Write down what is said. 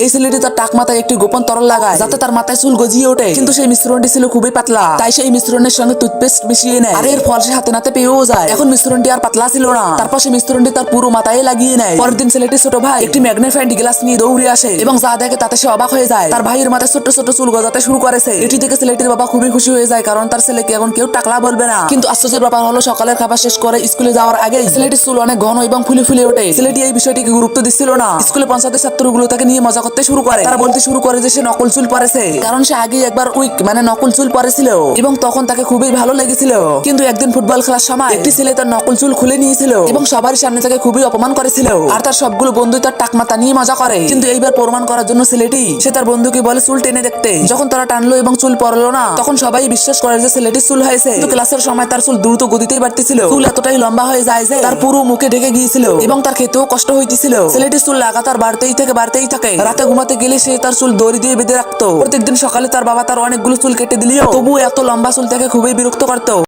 এই ছেলেটি তার টাক মাথায় একটি গোপন তরল লাগায় যাতে তার মাথায় চুল গজিয়ে ওঠে, কিন্তু সেই মিশ্রণটি ছিল খুবই পাতলা, তাই সেই মিশ্রণের সঙ্গে টুথপেস্ট মিশিয়ে নেয়। আর এর ফল সে হাতে নাতে পেয়েও যায়। এখন মিশ্রণটি আর পাতলা ছিল না, তারপর সেই মিশ্রণটি তার পুরো মাথায় লাগিয়ে নেয়। পরের দিন ছেলেটির ছোট ভাই একটি ম্যাগনিফাইড গ্লাস নিয়ে দৌড়ে আসে এবং যা দেখে তাতে সে অবাক হয়ে যায়। তার ভাইয়ের মাথায় ছোট ছোট চুল গজাতে শুরু করেছে। এটি দেখে ছেলেটির বাবা খুবই খুশি হয়ে যায়, কারণ তার ছেলেকে এখন কেউ টাকলা বলবে না। কিন্তু আশ্চর্যের ব্যাপার হলো সকালের খাবার শেষ করে স্কুলে যাওয়ার আগেই ছেলেটির চুল অনেক ঘন এবং ফুলে ফুলে ওঠে। ছেলেটি এই বিষয়টিকে গুরুত্ব দিচ্ছিল না। স্কুলে পৌঁছাতে ছাত্রগুলো তাকে নিয়ে মজা করতে শুরু করে। তারা বলতে শুরু করে যে সে নকল চুল পরেছে, কারণ সে আগে একবার নকল চুল পরেছিল এবং তখন তাকে খুবই ভালো লেগেছিল। কিন্তু একদিন ফুটবল খেলার সময় একটি ছেলে তার নকল চুল খুলে নিয়েছিল এবং সবার সামনে তাকে খুবই অপমান করেছিল। আর তার সবগুলো বন্ধু তার টাকমাতা নিয়ে মজা করে। কিন্তু এইবার প্রমাণ করার জন্য ছেলেটি সে তার বন্ধুকে বলে চুল টেনে দেখতে। যখন তারা টানলো এবং চুল পড়লো না, তখন সবাই বিশ্বাস করে যে ছেলেটির চুল হয়েছে। কিন্তু ক্লাসের সময় তার চুল দ্রুত গতিতেই বাড়তেছিল। চুল এতটাই লম্বা হয়ে যায় যে তার পুরো মুখে ঢেকে গিয়েছিল এবং তার খেতেও কষ্ট হইতেছিল। ছেলেটির চুল লাগাতার বাড়তেই থাকে। রাতে ঘুমাতে গেলে সে তার চুল দড়ি দিয়ে বেঁধে রাখতো। প্রত্যেকদিন সকালে তার বাবা তার অনেকগুলো চুল কেটে দিলেও তবু এত লম্বা চুল তাকে খুবই বিরক্ত করতো।